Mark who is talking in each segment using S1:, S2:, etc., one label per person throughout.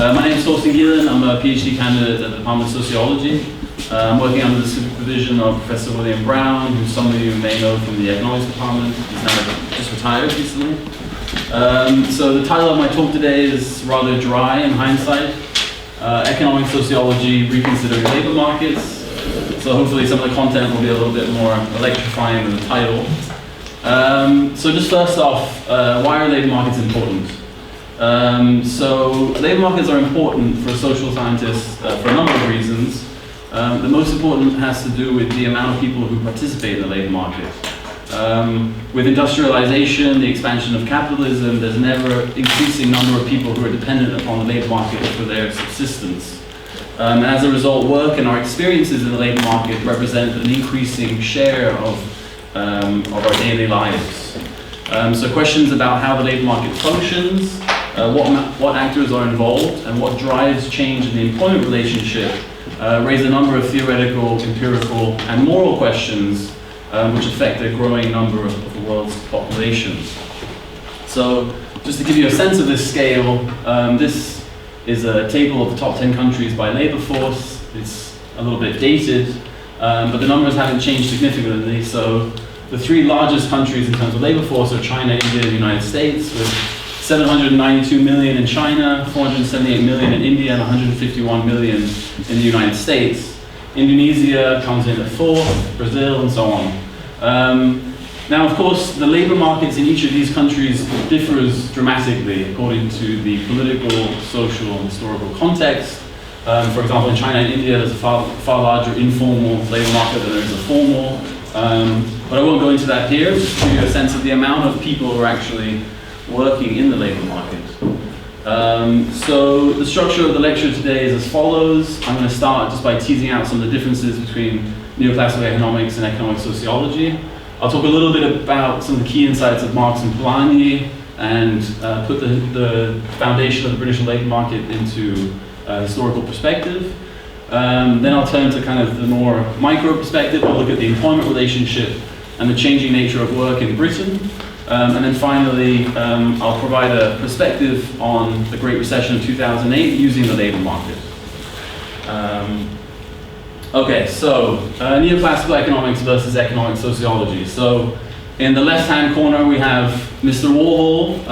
S1: My name is Torsten Geelan. I'm a PhD candidate at the Department of Sociology. I'm working under the supervision of Professor William Brown, who some of you may know from the economics department. He's now just retired recently. So the title of my talk today is rather dry in hindsight. Economic Sociology, Reconsidering Labor Markets. So hopefully some of the content will be a little bit more electrifying than the title. So just first off, why are labor markets important? So labor markets are important for social scientists for a number of reasons. The most important has to do with the amount of people who participate in the labor market. With industrialization, the expansion of capitalism, there's an ever-increasing number of people who are dependent upon the labor market for their subsistence. And as a result, work and our experiences in the labor market represent an increasing share of our daily lives. So questions about how the labor market functions, what actors are involved, and what drives change in the employment relationship raise a number of theoretical, empirical, and moral questions which affect a growing number of the world's population. So just to give you a sense of this scale, this is a table of the top 10 countries by labor force. It's a little bit dated, but the numbers haven't changed significantly. So the three largest countries in terms of labor force are China, India, and the United States, with 792 million in China, 478 million in India, and 151 million in the United States. Indonesia comes in at fourth, Brazil, and so on. Now, of course, the labor markets in each of these countries differs dramatically according to the political, social, and historical context. For example, in China and India, there's a far larger informal labor market than there is a formal. But I won't go into that here, just to give you a sense of the amount of people who are actually working in the labor market. So the structure of the lecture today is as follows. I'm going to start just by teasing out some of the differences between neoclassical economics and economic sociology. I'll talk a little bit about some of the key insights of Marx and Polanyi and put the foundation of the British labor market into a historical perspective. Then I'll turn to kind of the more micro perspective. I'll look at the employment relationship and the changing nature of work in Britain. And then finally, I'll provide a perspective on the Great Recession of 2008 using the labor market. Okay, so neoclassical economics versus economic sociology. So in the left-hand corner, we have Mr. Warhol,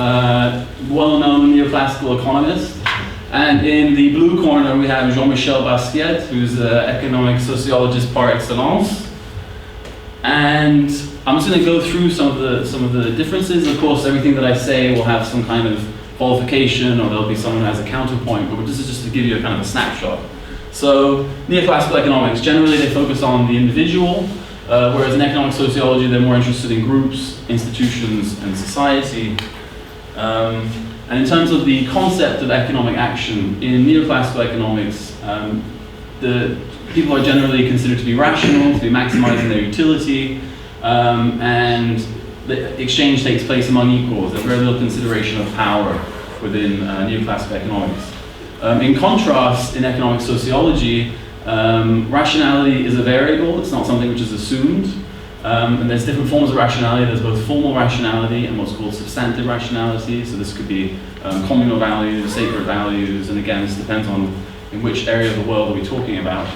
S1: well-known neoclassical economist. And in the blue corner, we have Jean-Michel Basquiat, who's an economic sociologist par excellence. And I'm just going to go through some of the differences. Of course, everything that I say will have some kind of qualification, or there'll be someone who has a counterpoint, but this is just to give you a kind of a snapshot. So neoclassical economics, generally they focus on the individual, whereas in economic sociology they're more interested in groups, institutions, and society. And in terms of the concept of economic action, in neoclassical economics, the people are generally considered to be rational, to be maximizing their utility, and the exchange takes place among equals. There's very little consideration of power within neoclassical economics. In contrast, in economic sociology, rationality is a variable. It's not something which is assumed. And there's different forms of rationality. There's both formal rationality and what's called substantive rationality. So this could be communal values, sacred values, and again, this depends on in which area of the world are we talking about.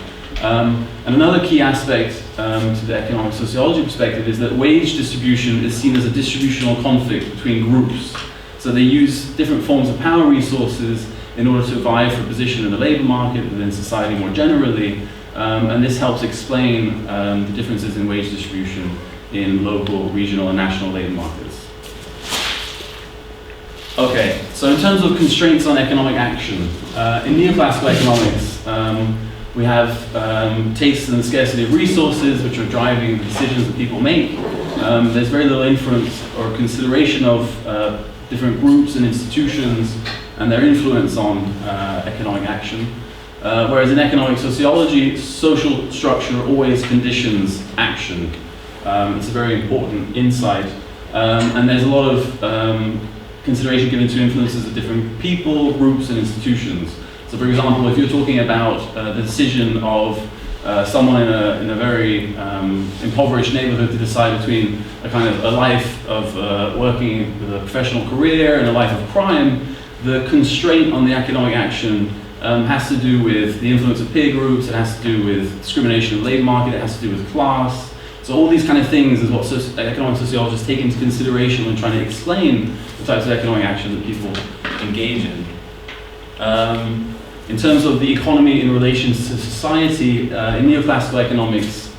S1: And another key aspect to the economic sociology perspective is that wage distribution is seen as a distributional conflict between groups. So they use different forms of power resources in order to vie for position in the labor market and in society more generally. And this helps explain the differences in wage distribution in local, regional, and national labor markets. Okay, so in terms of constraints on economic action, in neoclassical economics, we have tastes and scarcity of resources which are driving the decisions that people make. There's very little influence or consideration of different groups and institutions and their influence on economic action. Whereas in economic sociology, social structure always conditions action. It's a very important insight. And there's a lot of consideration given to influences of different people, groups, and institutions. So for example, if you're talking about the decision of someone in a very impoverished neighborhood to decide between a kind of a life of working with a professional career and a life of crime, the constraint on the economic action has to do with the influence of peer groups, it has to do with discrimination in the labor market, it has to do with class. So all these kind of things is what economic sociologists take into consideration when trying to explain the types of economic action that people engage in. In terms of the economy in relation to society, in neoclassical economics,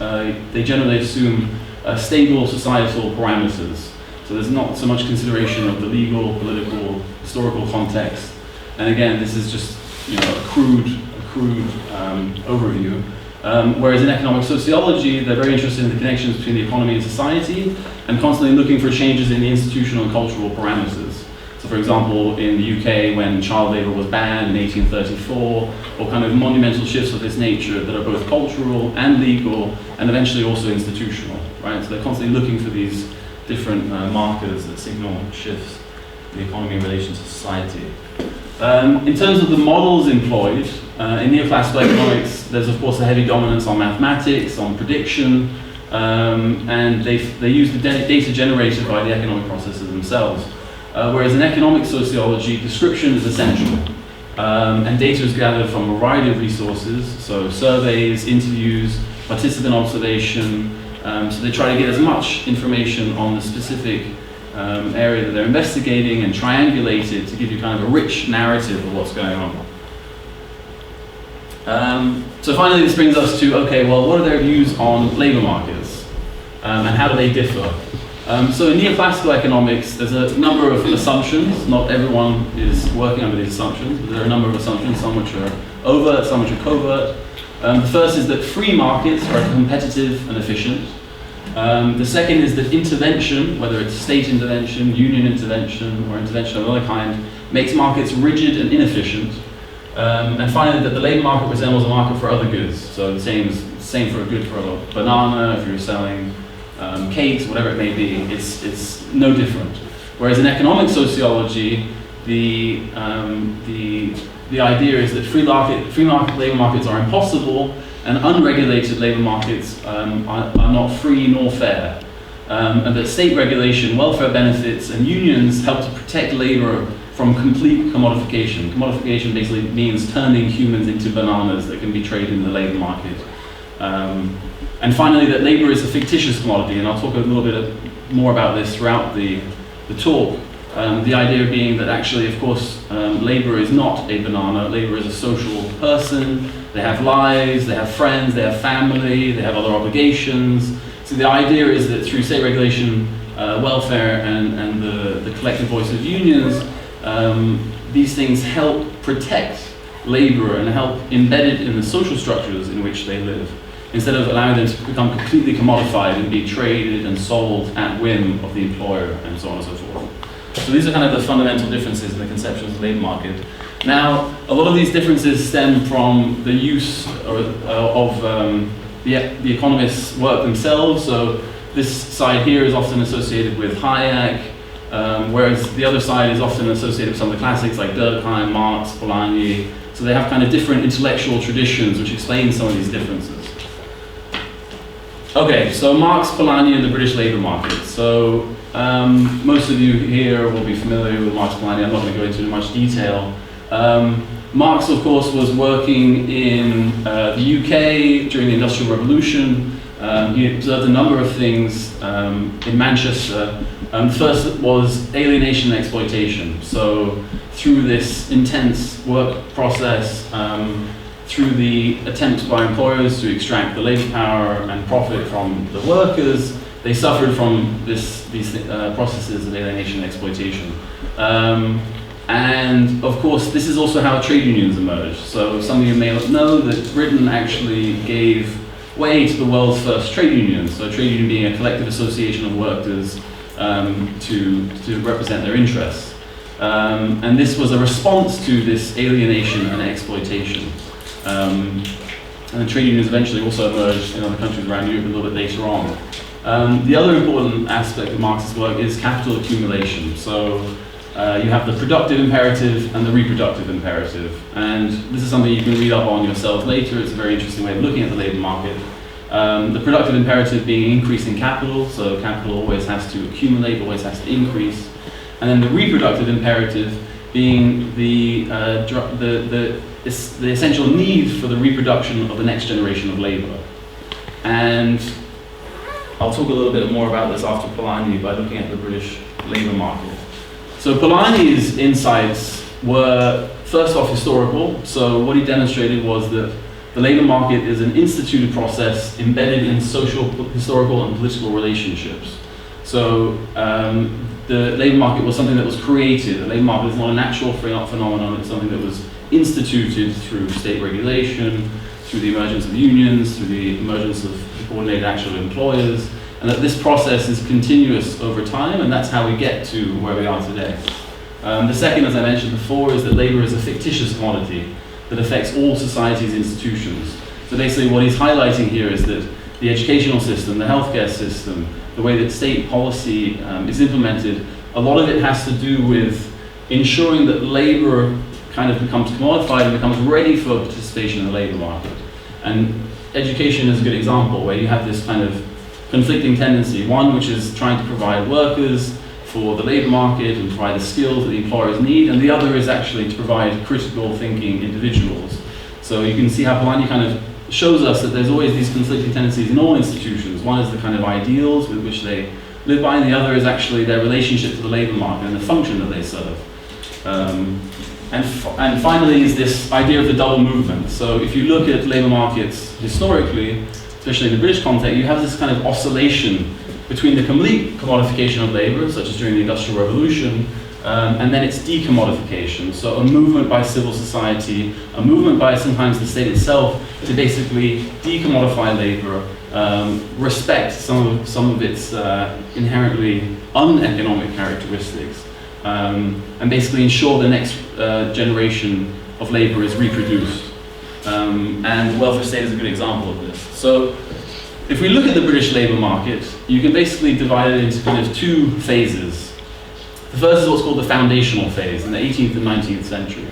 S1: they generally assume stable societal parameters. So there's not so much consideration of the legal, political, historical context. And again, this is just a crude overview. Whereas in economic sociology, they're very interested in the connections between the economy and society, and constantly looking for changes in the institutional and cultural parameters. So for example, in the UK, when child labour was banned in 1834, or kind of monumental shifts of this nature that are both cultural and legal, and eventually also institutional, right? So they're constantly looking for these different markers that signal shifts in the economy in relation to society. In terms of the models employed, in neoclassical economics, there's of course a heavy dominance on mathematics, on prediction, and they use the data generated by the economic processes themselves. Whereas in economic sociology, description is essential, and data is gathered from a variety of resources, so surveys, interviews, participant observation, so they try to get as much information on the specific area that they're investigating and triangulate it to give you kind of a rich narrative of what's going on. So finally this brings us to, okay, well, what are their views on labour markets and how do they differ? So in neoclassical economics, there's a number of assumptions. Not everyone is working under these assumptions, but there are a number of assumptions, some which are overt, some which are covert. The first is that free markets are competitive and efficient. The second is that intervention, whether it's state intervention, union intervention, or intervention of another kind, makes markets rigid and inefficient. And finally, that the labour market resembles a market for other goods. So the same for a good for a banana, if you're selling cakes, whatever it may be, it's no different. Whereas in economic sociology, the idea is that free market labour markets are impossible, and unregulated labour markets are not free nor fair. And that state regulation, welfare benefits, and unions help to protect labour from complete commodification. Commodification basically means turning humans into bananas that can be traded in the labour market. And finally, that labour is a fictitious commodity, and I'll talk a little bit more about this throughout the talk. The idea being that actually, of course, labour is not a banana. Labour is a social person. They have lives, they have friends, they have family, they have other obligations. So the idea is that through state regulation, welfare, and the collective voice of unions, these things help protect labour and help embed it in the social structures in which they live, instead of allowing them to become completely commodified and be traded and sold at whim of the employer, and so on and so forth. So these are kind of the fundamental differences in the conceptions of the labour market. Now, a lot of these differences stem from the use of the economists' work themselves. So this side here is often associated with Hayek, whereas the other side is often associated with some of the classics like Durkheim, Marx, Polanyi. So they have kind of different intellectual traditions which explain some of these differences. Okay, so Marx, Polanyi, and the British labour market. So most of you here will be familiar with Marx, Polanyi. I'm not going to go into much detail. Marx, of course, was working in the UK during the Industrial Revolution. He observed a number of things in Manchester. The first was alienation and exploitation. So through this intense work process, through the attempts by employers to extract the labour power and profit from the workers, they suffered from these processes of alienation and exploitation. And of course, this is also how trade unions emerged. So some of you may know that Britain actually gave way to the world's first trade union. So a trade union being a collective association of workers to represent their interests. And this was a response to this alienation and exploitation. And the trade unions eventually also emerged in other countries around Europe a little bit later on. The other important aspect of Marx's work is capital accumulation. So you have the productive imperative and the reproductive imperative. And this is something you can read up on yourselves later. It's a very interesting way of looking at the labour market. The productive imperative being increasing capital, so capital always has to accumulate, always has to increase. And then the reproductive imperative being the essential need for the reproduction of the next generation of labor. And I'll talk a little bit more about this after Polanyi by looking at the British labor market. So Polanyi's insights were first off historical. So what he demonstrated was that the labor market is an instituted process embedded in social, historical, and political relationships. So the labor market was something that was created. The labor market is not a natural phenomenon, it's something that was instituted through state regulation, through the emergence of unions, through the emergence of coordinated action of employers, and that this process is continuous over time, and that's how we get to where we are today. The second, as I mentioned before, is that labor is a fictitious commodity that affects all society's institutions. So basically what he's highlighting here is that the educational system, the healthcare system, the way that state policy is implemented, a lot of it has to do with ensuring that labor kind of becomes commodified and becomes ready for participation in the labor market. And education is a good example where you have this kind of conflicting tendency. One which is trying to provide workers for the labor market and provide the skills that the employers need, and the other is actually to provide critical thinking individuals. So you can see how Polanyi kind of shows us that there's always these conflicting tendencies in all institutions. One is the kind of ideals with which they live by, and the other is actually their relationship to the labor market and the function that they serve. And finally is this idea of the double movement. So if you look at labor markets historically, especially in the British context, you have this kind of oscillation between the complete commodification of labor, such as during the Industrial Revolution, and then its decommodification. So a movement by civil society, a movement by sometimes the state itself to basically decommodify labor, respect some of its inherently uneconomic characteristics, and basically ensure the next generation of labor is reproduced. And the welfare state is a good example of this. So if we look at the British labor market, you can basically divide it into kind of two phases. The first is what's called the foundational phase in the 18th and 19th century.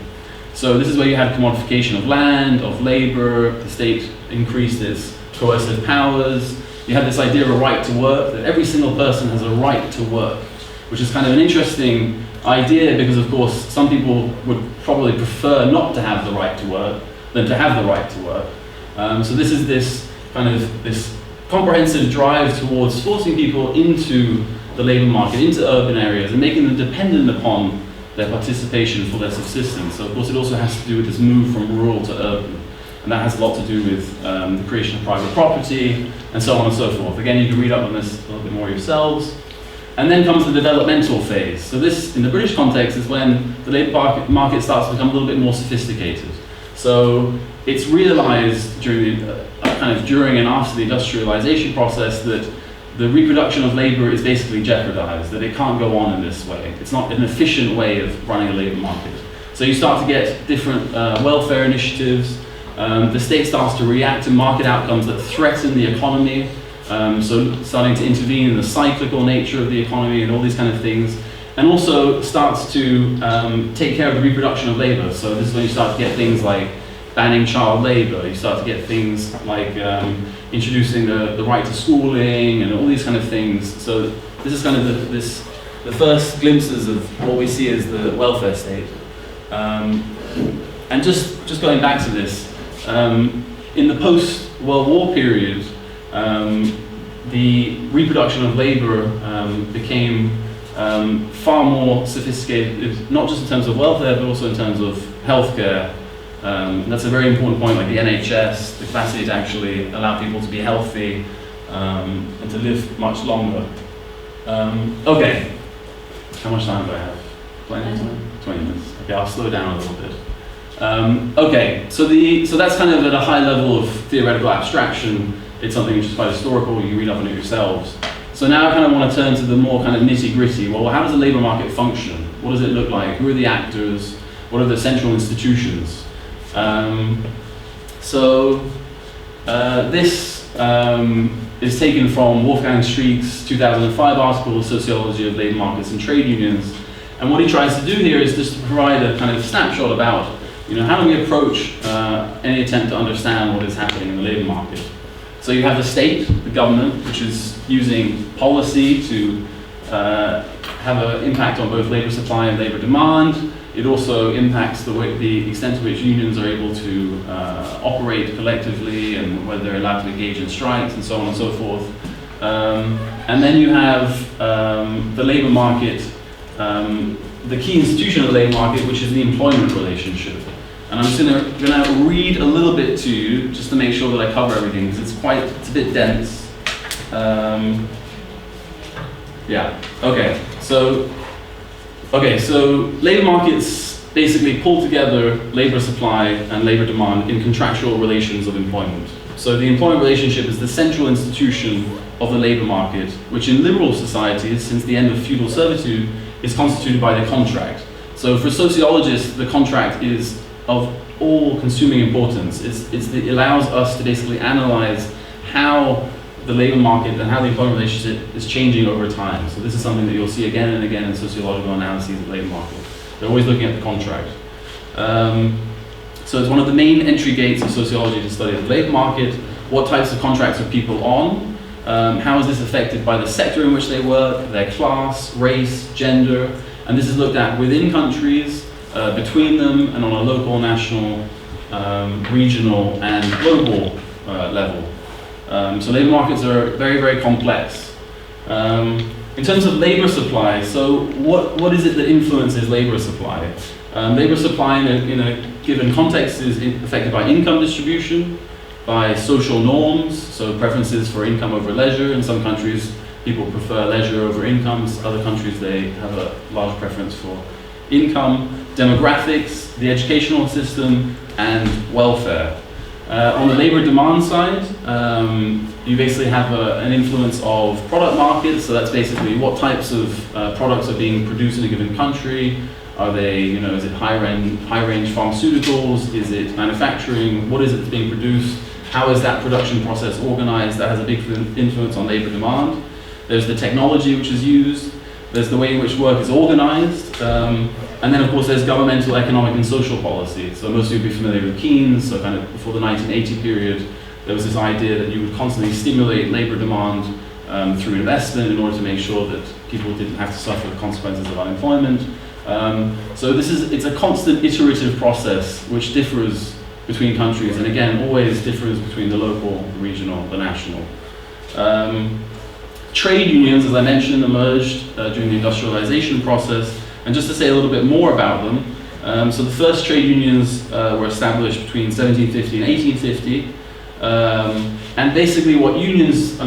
S1: So this is where you had commodification of land, of labor, the state increased its coercive powers. You had this idea of a right to work, that every single person has a right to work, which is kind of an interesting idea because, of course, some people would probably prefer not to have the right to work than to have the right to work. So this is this kind of this comprehensive drive towards forcing people into the labor market, into urban areas, and making them dependent upon their participation for their subsistence. So of course it also has to do with this move from rural to urban. And that has a lot to do with the creation of private property, and so on and so forth. Again, you can read up on this a little bit more yourselves. And then comes the developmental phase. So this, in the British context, is when the labour market starts to become a little bit more sophisticated. So it's realized during and after the industrialization process that the reproduction of labor is basically jeopardized, that it can't go on in this way. It's not an efficient way of running a labor market. So you start to get different welfare initiatives. The state starts to react to market outcomes that threaten the economy. So starting to intervene in the cyclical nature of the economy and all these kind of things. And also starts to take care of the reproduction of labor. So this is when you start to get things like banning child labor. You start to get things like introducing the right to schooling and all these kind of things. So this is kind of the first glimpses of what we see as the welfare state. And just going back to this, in the post-World War period, the reproduction of labor became far more sophisticated, not just in terms of welfare, but also in terms of healthcare. That's a very important point, like the NHS, the capacity to actually allow people to be healthy and to live much longer. Okay, how much time do I have? 20 minutes? 20 minutes. Okay, I'll slow down a little bit. Okay, so that's kind of at a high level of theoretical abstraction. It's something which is quite historical, you can read up on it yourselves. So now I kind of want to turn to the more kind of nitty-gritty. Well, how does the labor market function? What does it look like? Who are the actors? What are the central institutions? This is taken from Wolfgang Streeck's 2005 article, Sociology of Labor Markets and Trade Unions. And what he tries to do here is just to provide a kind of snapshot about, how do we approach any attempt to understand what is happening in the labor market. So you have the state, the government, which is using policy to have an impact on both labor supply and labor demand. It also impacts the extent to which unions are able to operate collectively and whether they're allowed to engage in strikes and so on and so forth. And then you have the labor market, the key institution of the labor market, which is the employment relationship. And I'm just going to read a little bit to you just to make sure that I cover everything, because it's a bit dense. Yeah. Okay. So labor markets basically pull together labor supply and labor demand in contractual relations of employment. So the employment relationship is the central institution of the labor market, which in liberal societies, since the end of feudal servitude, is constituted by the contract. So for sociologists, the contract is of all consuming importance. It allows us to basically analyze how the labor market and how the employment relationship is changing over time. So this is something that you'll see again and again in sociological analyses of the labor market. They're always looking at the contract. So it's one of the main entry gates of sociology to study the labor market. What types of contracts are people on? How is this affected by the sector in which they work, their class, race, gender? And this is looked at within countries, between them, and on a local, national, regional, and global level. So labor markets are very, very complex. In terms of labor supply, so what is it that influences labor supply? Labor supply in a given context is affected by income distribution, by social norms, so preferences for income over leisure. In some countries, people prefer leisure over incomes. Other countries, they have a large preference for income. Demographics, the educational system, and welfare. On the labor demand side, you basically have an influence of product markets. So that's basically what types of products are being produced in a given country. Are they, is it high-range pharmaceuticals? Is it manufacturing? What is it that's being produced? How is that production process organized? That has a big influence on labor demand. There's the technology which is used. There's the way in which work is organized. And then, of course, there's governmental, economic, and social policy. So most of you will be familiar with Keynes. So kind of before the 1980 period, there was this idea that you would constantly stimulate labor demand through investment in order to make sure that people didn't have to suffer the consequences of unemployment. So it's a constant iterative process which differs between countries, and again, always differs between the local, the regional, the national. Trade unions, as I mentioned, emerged during the industrialization process. And just to say a little bit more about them, so the first trade unions were established between 1750 and 1850. And basically what unions,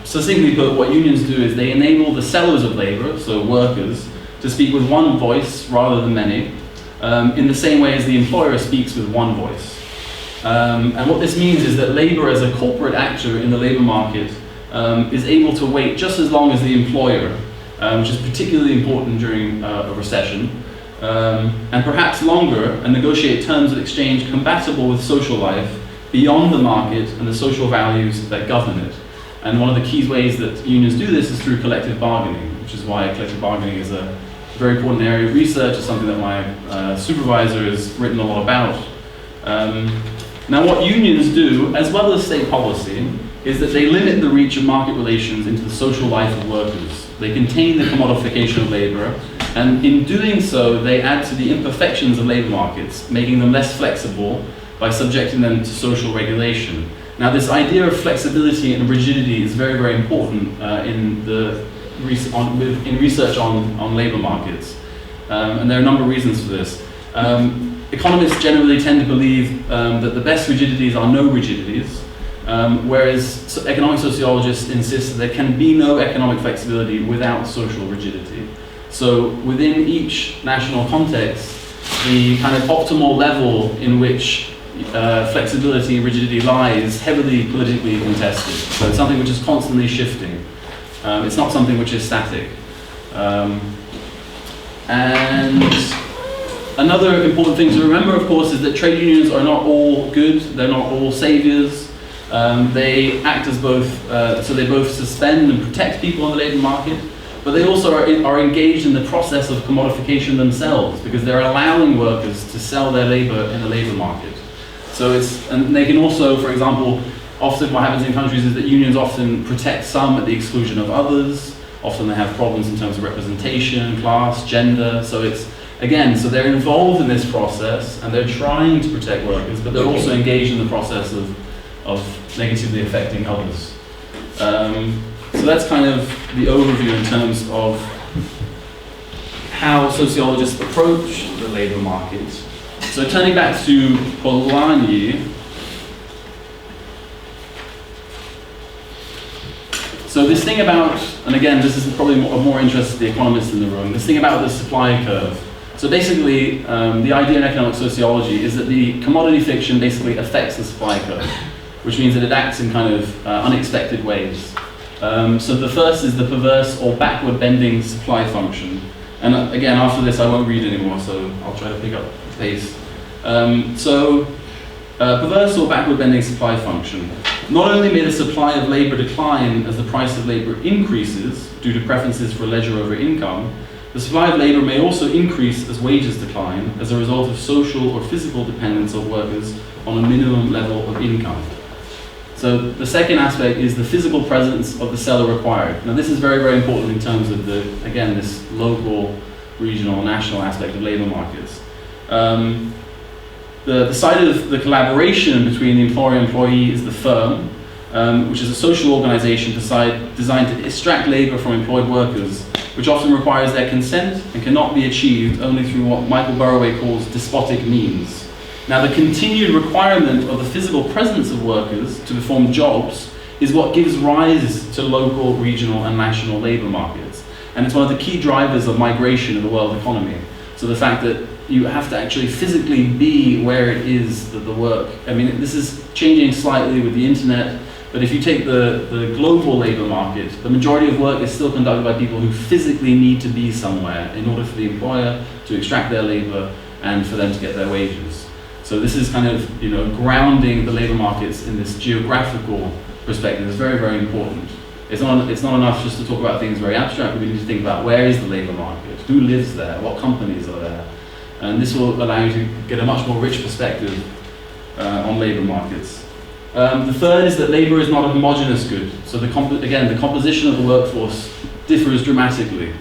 S1: succinctly put, what unions do is they enable the sellers of labor, so workers, to speak with one voice rather than many, in the same way as the employer speaks with one voice. And what this means is that labor as a corporate actor in the labor market is able to wait just as long as the employer, which is particularly important during a recession, and perhaps longer, and negotiate terms of exchange compatible with social life beyond the market and the social values that govern it. And one of the key ways that unions do this is through collective bargaining, which is why collective bargaining is a very important area of research. It's something that my supervisor has written a lot about. Now what unions do, as well as state policy, is that they limit the reach of market relations into the social life of workers. They contain the commodification of labor, and in doing so, they add to the imperfections of labor markets, making them less flexible by subjecting them to social regulation. Now, this idea of flexibility and rigidity is very, very important in research on labor markets, and there are a number of reasons for this. Economists generally tend to believe that the best rigidities are no rigidities, whereas economic sociologists insist that there can be no economic flexibility without social rigidity. So within each national context, the kind of optimal level in which flexibility and rigidity lies heavily politically contested. So it's something which is constantly shifting. It's not something which is static. And another important thing to remember, of course, is that trade unions are not all good. They're not all saviors. They act as both, so they both suspend and protect people in the labor market, but they also are engaged in the process of commodification themselves, because they're allowing workers to sell their labor in the labor market. So and they can also, for example, often what happens in countries is that unions often protect some at the exclusion of others. Often they have problems in terms of representation, class, gender. So Again, so they're involved in this process and they're trying to protect workers, but they're also engaged in the process of negatively affecting others. So that's kind of the overview in terms of how sociologists approach the labor market. So turning back to Polanyi, so this thing about, and again, this is probably of more interest to the economists in the room, this thing about the supply curve. So basically, the idea in economic sociology is that the commodity fiction basically affects the supply curve, which means that it acts in kind of unexpected ways. So the first is the perverse or backward bending supply function. And again, after this I won't read anymore, so I'll try to pick up the pace. Perverse or backward bending supply function. Not only may the supply of labor decline as the price of labor increases due to preferences for leisure over income, the supply of labor may also increase as wages decline as a result of social or physical dependence of workers on a minimum level of income. So the second aspect is the physical presence of the seller required. Now this is very, very important in terms of again, this local, regional, national aspect of labor markets. The side of the collaboration between the employer and employee is the firm, which is a social organization designed to extract labor from employed workers, which often requires their consent and cannot be achieved only through what Michael Burroway calls despotic means. Now the continued requirement of the physical presence of workers to perform jobs is what gives rise to local, regional and national labor markets. And it's one of the key drivers of migration in the world economy. So the fact that you have to actually physically be where it is that the work, I mean, this is changing slightly with the internet, but if you take the global labor market, the majority of work is still conducted by people who physically need to be somewhere in order for the employer to extract their labor and for them to get their wages. So this is kind of, grounding the labor markets in this geographical perspective is very, very important. It's not enough just to talk about things very abstract, we need to think about where is the labor market, who lives there, what companies are there. And this will allow you to get a much more rich perspective on labor markets. The third is that labor is not a homogeneous good. So the composition of the workforce differs dramatically.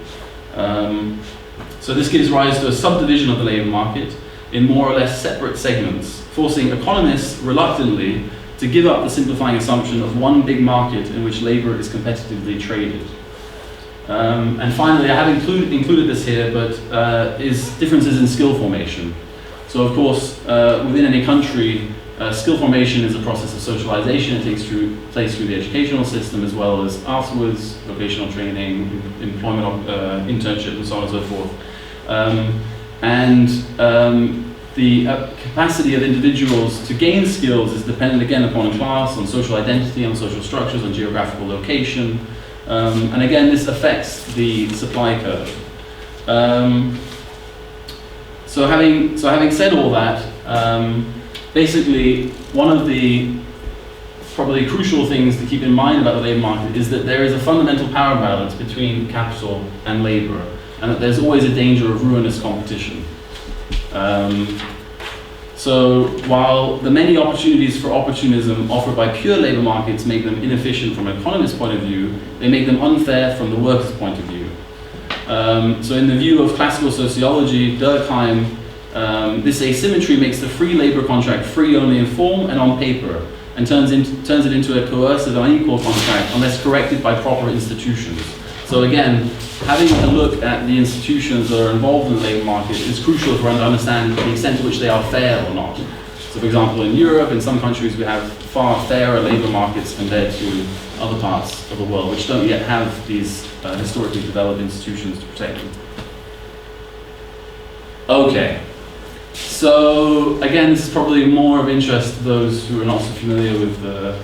S1: So this gives rise to a subdivision of the labor market in more or less separate segments, forcing economists reluctantly to give up the simplifying assumption of one big market in which labor is competitively traded. And finally, I have included this here, but is differences in skill formation. So of course, within any country, skill formation is a process of socialization. It takes place through the educational system as well as afterwards, vocational training, employment, internships, and so on and so forth. The capacity of individuals to gain skills is dependent again upon class, on social identity, on social structures, on geographical location. And again, this affects the supply curve. So having said all that, basically one of the probably crucial things to keep in mind about the labor market is that there is a fundamental power balance between capital and labor, and that there's always a danger of ruinous competition. So while the many opportunities for opportunism offered by pure labor markets make them inefficient from an economist's point of view, they make them unfair from the worker's point of view. So in the view of classical sociology, Durkheim, this asymmetry makes the free labor contract free only in form and on paper, and turns it into a coercive and unequal contract unless corrected by proper institutions. So again, having a look at the institutions that are involved in the labor market is crucial for us to understand the extent to which they are fair or not. So for example, in Europe, in some countries, we have far fairer labor markets compared to other parts of the world, which don't yet have these historically developed institutions to protect them. Okay, so again, this is probably more of interest to those who are not so familiar with the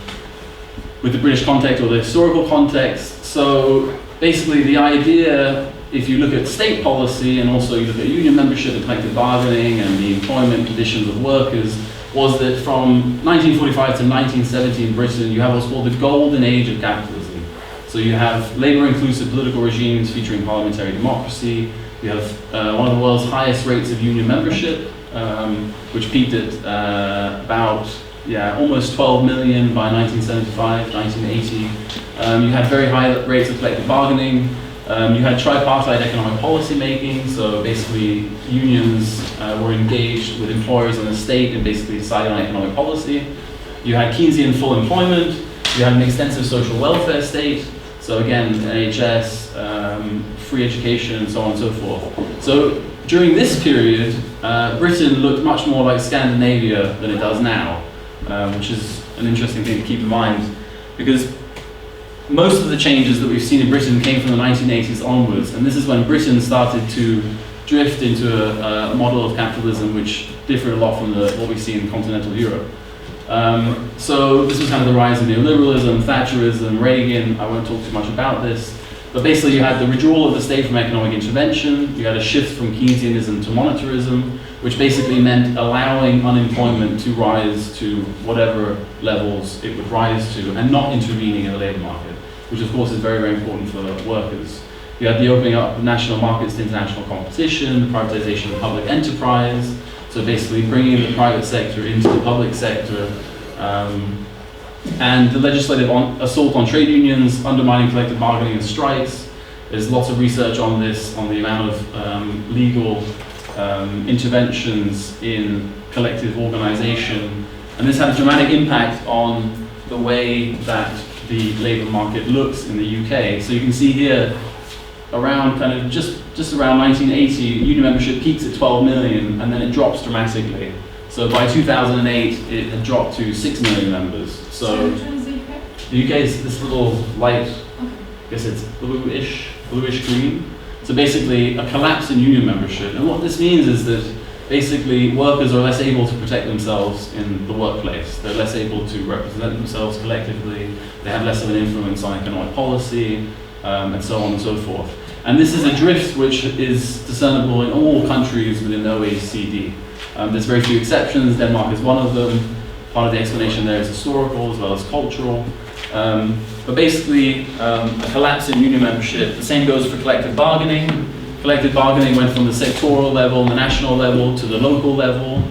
S1: British context or the historical context. So basically the idea, if you look at state policy and also you look at union membership and collective bargaining and the employment conditions of workers, was that from 1945 to 1970 in Britain, you have what's called the golden age of capitalism. So you have labor-inclusive political regimes featuring parliamentary democracy. You have one of the world's highest rates of union membership, which peaked at about almost 12 million by 1975, 1980. You had very high rates of collective bargaining. You had tripartite economic policy making, so basically unions were engaged with employers and the state in basically deciding on economic policy. You had Keynesian full employment, you had an extensive social welfare state, so again, NHS, free education, and so on and so forth. So during this period, Britain looked much more like Scandinavia than it does now, which is an interesting thing to keep in mind, because most of the changes that we've seen in Britain came from the 1980s onwards, and this is when Britain started to drift into a model of capitalism which differed a lot from what we see in continental Europe. So this was kind of the rise of neoliberalism, Thatcherism, Reagan. I won't talk too much about this. But basically you had the withdrawal of the state from economic intervention, you had a shift from Keynesianism to monetarism, which basically meant allowing unemployment to rise to whatever levels it would rise to and not intervening in the labour market, which of course is very, very important for workers. You had the opening up of national markets to international competition, the privatization of public enterprise, so basically bringing the private sector into the public sector, and the legislative assault on trade unions, undermining collective bargaining and strikes. There's lots of research on this, on the amount of legal interventions in collective organization. And this had a dramatic impact on the way that the labour market looks in the UK. So you can see here, around kind of just around 1980, union membership peaks at 12 million and then it drops dramatically. So by 2008, it had dropped to 6 million members. So the UK is this little light, I guess it's bluish green. So basically a collapse in union membership. And what this means is that basically workers are less able to protect themselves in the workplace. They're less able to represent themselves collectively. They have less of an influence on economic policy, and so on and so forth. And this is a drift which is discernible in all countries within the OECD. There's very few exceptions. Denmark is one of them. Part of the explanation there is historical as well as cultural. But basically, a collapse in union membership. The same goes for collective bargaining. Collective bargaining went from the sectoral level, the national level, to the local level.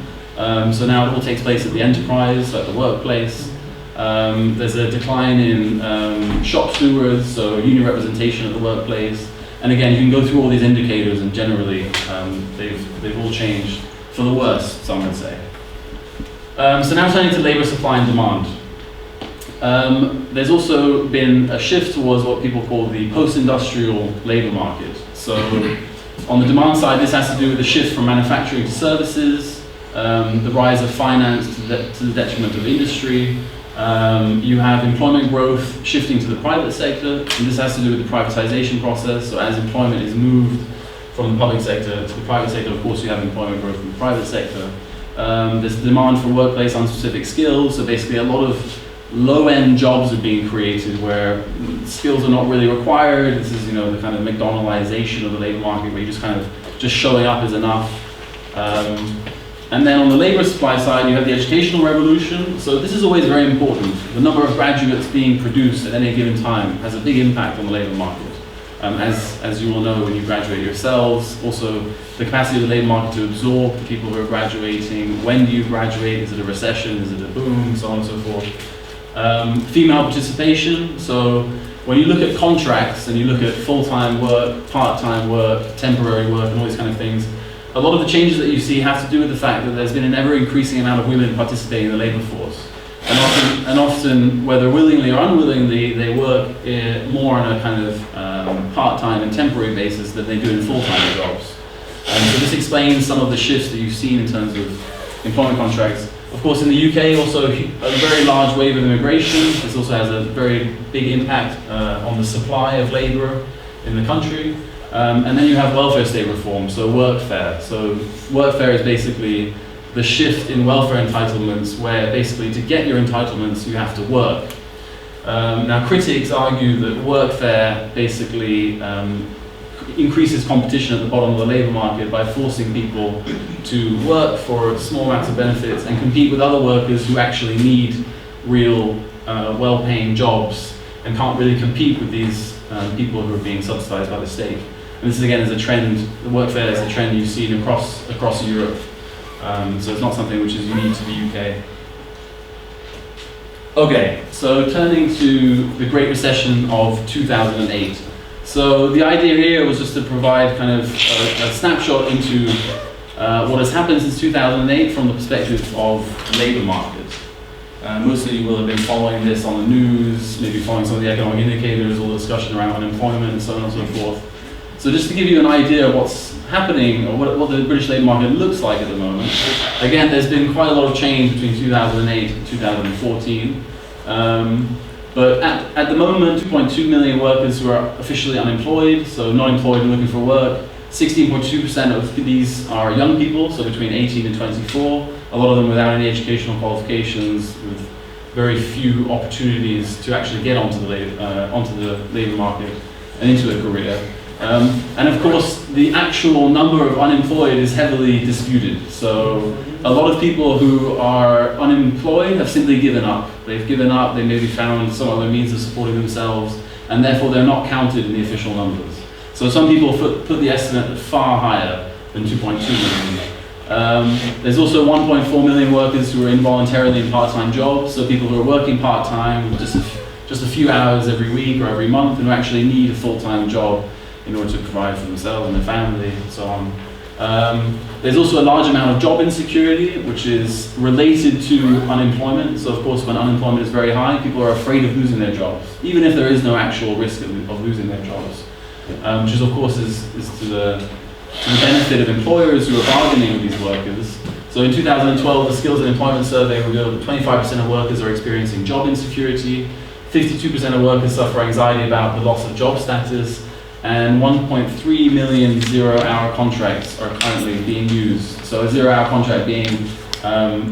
S1: So now it all takes place at the enterprise, at the workplace. There's a decline in shop stewards, so union representation at the workplace. And again, you can go through all these indicators, and generally, they've all changed for the worse, some would say. So now turning to labour supply and demand. There's also been a shift towards what people call the post-industrial labour market. So on the demand side, this has to do with the shift from manufacturing to services, the rise of finance to the detriment of industry. You have employment growth shifting to the private sector, and this has to do with the privatization process. So as employment is moved from the public sector to the private sector, of course you have employment growth in the private sector. There's demand for workplace unspecific skills, so basically a lot of low-end jobs are being created where skills are not really required. This is, the kind of McDonaldization of the labour market where you're just showing up is enough. And then on the labour supply side, you have the educational revolution. So this is always very important. The number of graduates being produced at any given time has a big impact on the labour market. As you all know when you graduate yourselves, also the capacity of the labour market to absorb the people who are graduating. When do you graduate? Is it a recession? Is it a boom? So on and so forth. Female participation. So when you look at contracts and you look at full-time work, part-time work, temporary work, and all these kind of things, a lot of the changes that you see have to do with the fact that there's been an ever-increasing amount of women participating in the labour force. And often, whether willingly or unwillingly, they work more on a kind of part-time and temporary basis than they do in full-time jobs. So this explains some of the shifts that you've seen in terms of employment contracts. Of course, in the UK, also a very large wave of immigration. This also has a very big impact on the supply of labour in the country. And then you have welfare state reform, so workfare. So workfare is basically the shift in welfare entitlements where basically to get your entitlements you have to work. Now critics argue that workfare basically increases competition at the bottom of the labour market by forcing people to work for small amounts of benefits and compete with other workers who actually need real well-paying jobs and can't really compete with these people who are being subsidised by the state. And this again is a trend, the workfare is a trend you've seen across Europe. So it's not something which is unique to the UK. Okay, so turning to the Great Recession of 2008. So the idea here was just to provide kind of a snapshot into what has happened since 2008 from the perspective of labour market. Mostly you will have been following this on the news, maybe following some of the economic indicators, all the discussion around unemployment and so on and so forth. So just to give you an idea of what's happening, or what the British labour market looks like at the moment. Again, there's been quite a lot of change between 2008 and 2014. But at the moment, 2.2 million workers who are officially unemployed, so not employed and looking for work. 16.2% of these are young people, so between 18 and 24. A lot of them without any educational qualifications, with very few opportunities to actually get onto the labour market and into a career. And of course, the actual number of unemployed is heavily disputed. So a lot of people who are unemployed have simply given up. They've given up, they maybe found some other means of supporting themselves, and therefore they're not counted in the official numbers. So some people put the estimate far higher than 2.2 million. There's also 1.4 million workers who are involuntarily in part-time jobs, so people who are working part-time just a few hours every week or every month, and who actually need a full-time job in order to provide for themselves and their family and so on. There's also a large amount of job insecurity, which is related to unemployment. So of course, when unemployment is very high, people are afraid of losing their jobs, even if there is no actual risk of losing their jobs. Which is of course is to the benefit of employers who are bargaining with these workers. So in 2012, the Skills and Employment Survey revealed that 25% of workers are experiencing job insecurity, 52% of workers suffer anxiety about the loss of job status, and 1.3 million zero-hour contracts are currently being used. So a zero-hour contract being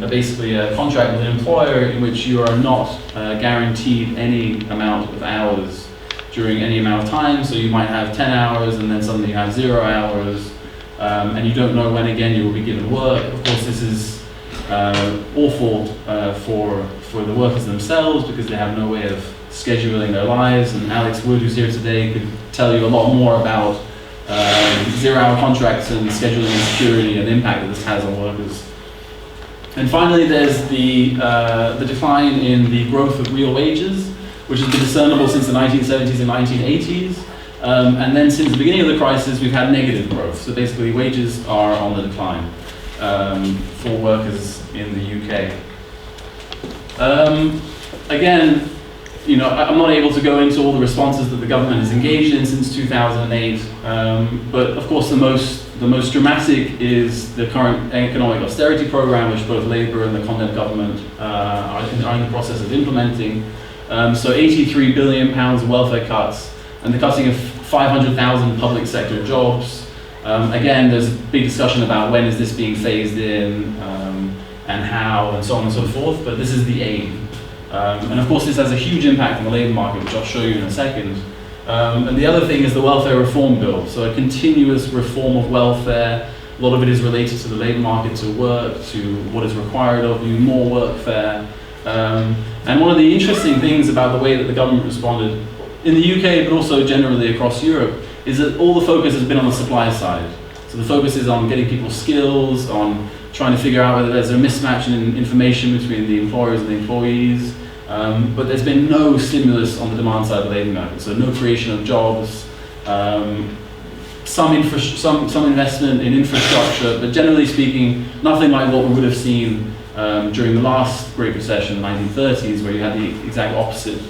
S1: basically a contract with an employer in which you are not guaranteed any amount of hours during any amount of time. So you might have 10 hours and then suddenly you have 0 hours, and you don't know when again you will be given work. Of course, this is awful for the workers themselves, because they have no way of scheduling their lives. And Alex Wood, who's here today, could tell you a lot more about zero-hour contracts and scheduling insecurity and the impact that this has on workers. And finally, there's the decline in the growth of real wages, which has been discernible since the 1970s and 1980s. And then since the beginning of the crisis, we've had negative growth. So basically, wages are on the decline for workers in the UK. Again, you know, I'm not able to go into all the responses that the government has engaged in since 2008, but of course the most dramatic is the current economic austerity program, which both Labour and the Content government are in the process of implementing. So £83 billion of welfare cuts, and the cutting of 500,000 public sector jobs. Again, there's a big discussion about when is this being phased in, and how, and so on and so forth, but this is the aim. And of course this has a huge impact on the labour market, which I'll show you in a second. And the other thing is the welfare reform bill. So a continuous reform of welfare. A lot of it is related to the labour market, to work, to what is required of you, more workfare. And one of the interesting things about the way that the government responded in the UK, but also generally across Europe, is that all the focus has been on the supply side. So the focus is on getting people skills, on trying to figure out whether there's a mismatch in information between the employers and the employees. But there's been no stimulus on the demand side of the labour market, so no creation of jobs, some investment in infrastructure, but generally speaking, nothing like what we would have seen during the last Great Recession in the 1930s, where you had the exact opposite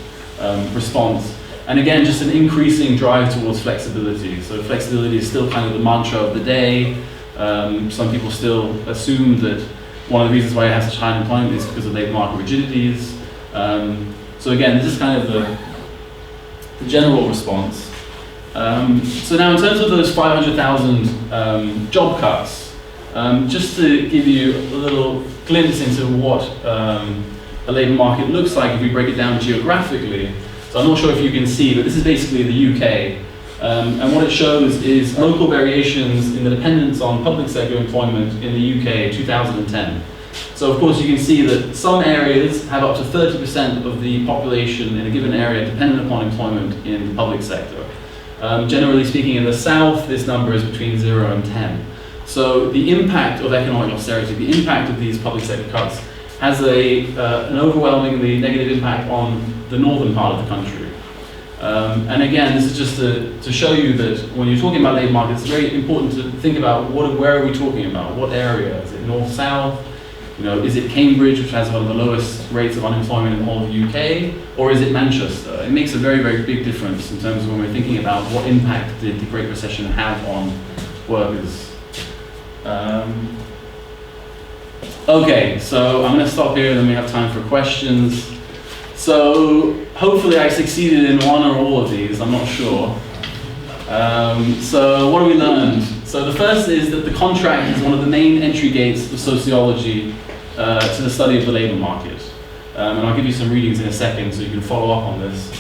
S1: response. And again, just an increasing drive towards flexibility. So flexibility is still kind of the mantra of the day. Some people still assume that one of the reasons why you have such high unemployment is because of labour market rigidities. So again, this is kind of the general response. So now in terms of those 500,000 job cuts, just to give you a little glimpse into what a labour market looks like if we break it down geographically. So I'm not sure if you can see, but this is basically the UK. And what it shows is local variations in the dependence on public sector employment in the UK in 2010. So of course you can see that some areas have up to 30% of the population in a given area dependent upon employment in the public sector. Generally speaking, in the south, this number is between 0 and 10. So the impact of economic austerity, the impact of these public sector cuts, has an overwhelmingly negative impact on the northern part of the country. And again, this is just to show you that when you're talking about labour markets, it's very important to think about where are we talking about? What area? Is it north-south? Is it Cambridge, which has one of the lowest rates of unemployment in the whole of the UK? Or is it Manchester? It makes a very, very big difference in terms of when we're thinking about what impact did the Great Recession have on workers. Okay, so I'm going to stop here and then we have time for questions. So hopefully I succeeded in one or all of these, I'm not sure. So what have we learned? So the first is that the contract is one of the main entry gates of sociology to the study of the labour market. And I'll give you some readings in a second so you can follow up on this.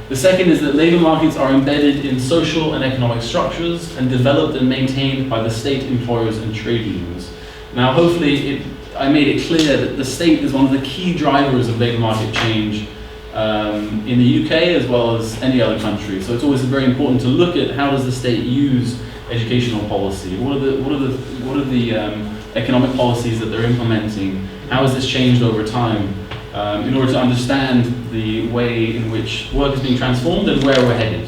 S1: The second is that labour markets are embedded in social and economic structures and developed and maintained by the state, employers and trade unions. Now hopefully I made it clear that the state is one of the key drivers of labour market change in the UK as well as any other country. So it's always very important to look at how does the state use educational policy? What are the economic policies that they're implementing? How has this changed over time? In order to understand the way in which work is being transformed and where we're headed.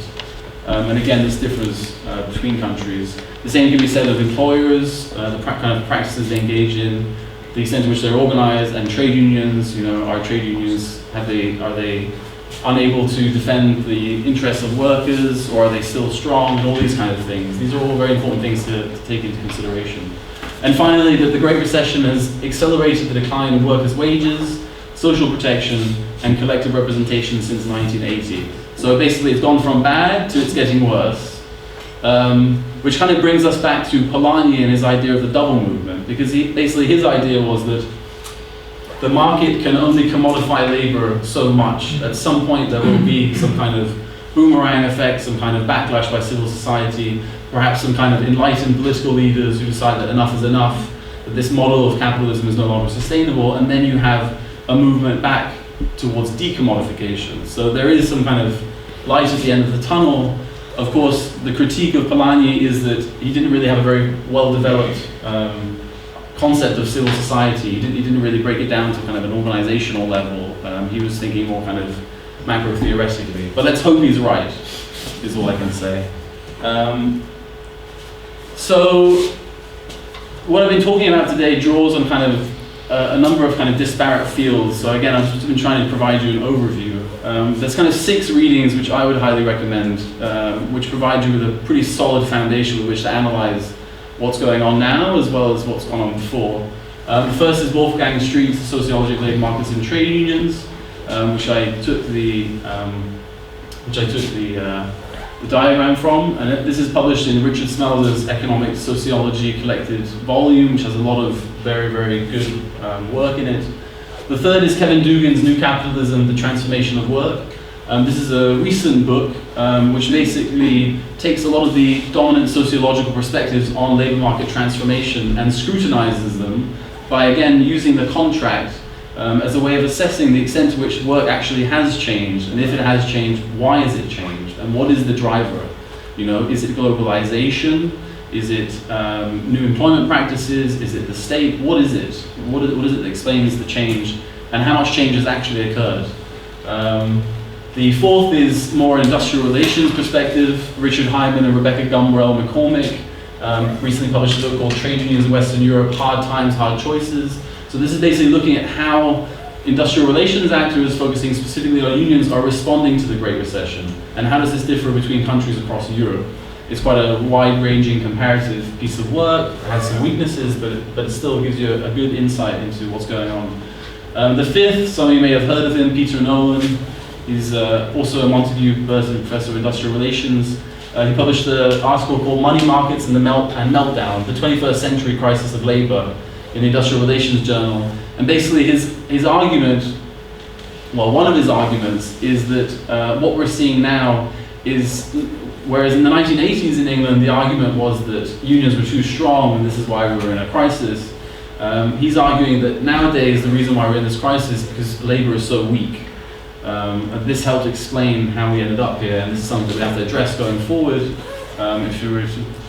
S1: And again, this differs between countries. The same can be said of employers, the kind of practices they engage in, the extent to which they're organized, and trade unions. Are trade unions, are they unable to defend the interests of workers, or are they still strong, and all these kind of things. These are all very important things to take into consideration. And finally, that the Great Recession has accelerated the decline in workers' wages, social protection, and collective representation since 1980. So basically it's gone from bad to it's getting worse. Which kind of brings us back to Polanyi and his idea of the double movement, because basically his idea was that the market can only commodify labor so much. At some point there will be some kind of boomerang effect, some kind of backlash by civil society, perhaps some kind of enlightened political leaders who decide that enough is enough, that this model of capitalism is no longer sustainable, and then you have a movement back towards decommodification. So there is some kind of light at the end of the tunnel. Of course, the critique of Polanyi is that he didn't really have a very well-developed concept of civil society. He didn't really break it down to kind of an organizational level. He was thinking more kind of macro-theoretically. But let's hope he's right, is all I can say. So what I've been talking about today draws on kind of a number of kind of disparate fields. So again, I've just been trying to provide you an overview. There's kind of 6 readings which I would highly recommend, which provide you with a pretty solid foundation with which to analyze what's going on now as well as what's gone on before. The first is Wolfgang Street's Sociology of Labour Markets and Trade Unions, which I took the diagram from, and this is published in Richard Smelder's Economic Sociology Collected volume, which has a lot of very, very good work in it. The third is Kevin Dugan's New Capitalism, The Transformation of Work. This is a recent book which basically takes a lot of the dominant sociological perspectives on labour market transformation and scrutinizes them by, again, using the contract as a way of assessing the extent to which work actually has changed, and if it has changed, why has it changed, and what is the driver? Is it globalization? Is it new employment practices? Is it the state? What is it? What is it that explains the change, and how much change has actually occurred? The fourth is more industrial relations perspective. Richard Hyman and Rebecca Gumbrell McCormick recently published a book called Trade Unions in Western Europe, Hard Times, Hard Choices. So this is basically looking at how industrial relations actors, focusing specifically on unions, are responding to the Great Recession, and how does this differ between countries across Europe. It's quite a wide-ranging comparative piece of work. It has some weaknesses, but it still gives you a good insight into what's going on. The fifth, some of you may have heard of him, Peter Nolan. He's also a Montague Burton Professor of Industrial Relations. He published an article called Money Markets and Meltdown, the 21st Century Crisis of Labor, in the Industrial Relations Journal. And basically his argument, well, one of his arguments is that what we're seeing now is, whereas in the 1980s in England, the argument was that unions were too strong and this is why we were in a crisis. He's arguing that nowadays the reason why we're in this crisis is because labor is so weak. And this helped explain how we ended up here, and this is something that we have to address going forward if we were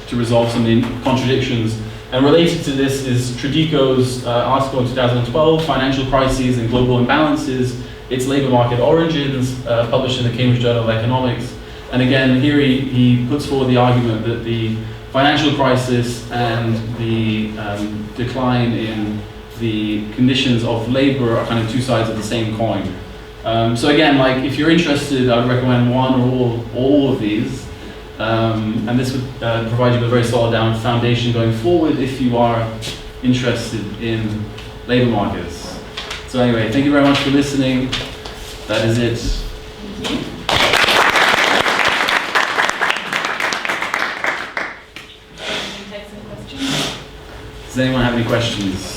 S1: to resolve some of the contradictions. And related to this is Tridico's article in 2012, Financial Crises and Global Imbalances its labour market origins, published in the Cambridge Journal of Economics. And again, here he puts forward the argument that the financial crisis and the decline in the conditions of labour are kind of two sides of the same coin. So again, like if you're interested, I would recommend one or all of these. And this would provide you with a very solid foundation going forward if you are interested in labour markets. So anyway, thank you very much for listening. That is it.
S2: Thank you.
S1: Does anyone have any questions?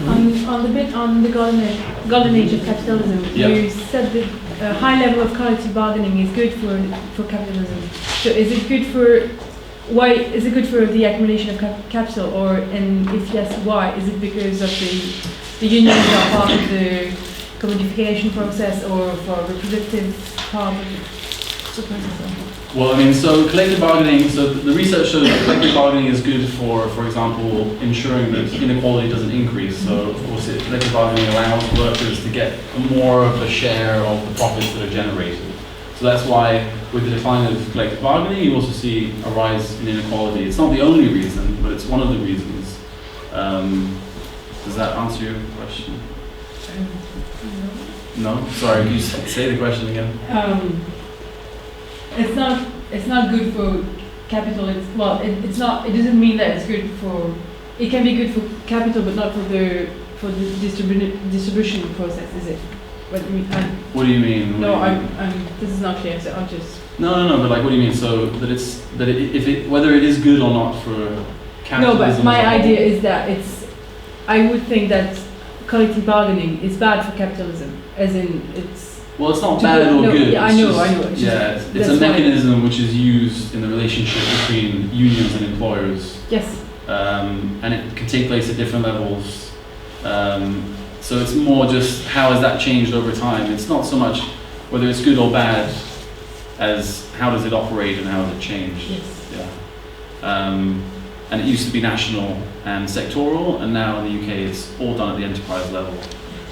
S3: On the bit on the golden age of capitalism,
S1: Yep.
S3: you said that a high level of collective bargaining is good for capitalism. So is it good for the accumulation of capital, or and if yes, why? Is it because of the unions are part of the commodification process, or for reproductive part of it?
S1: Well, I mean, so collective bargaining, so the research shows that collective bargaining is good for example, ensuring that inequality doesn't increase. So, of course, collective bargaining allows workers to get more of a share of the profits that are generated. So that's why, with the decline of collective bargaining, you also see a rise in inequality. It's not the only reason, but it's one of the reasons. Does that answer your question? No? Sorry, can you say the question again?
S3: It's not good for capital. It's not. It doesn't mean that it's good for. It can be good for capital, but not for the distribution process, is it? What
S1: do you mean?
S3: This is not clear. So I'll just.
S1: No. But like, what do you mean? So whether it is good or not for capitalism?
S3: No, but my idea is that I would think that collective bargaining is bad for capitalism, as in it's.
S1: Well, it's not bad or good.
S3: Yeah, I know.
S1: It's a mechanism which is used in the relationship between unions and employers.
S3: Yes.
S1: And it can take place at different levels. So it's more just how has that changed over time. It's not so much whether it's good or bad as how does it operate and how has it changed.
S3: Yes.
S1: Yeah. And it used to be national and sectoral, and now in the UK it's all done at the enterprise level.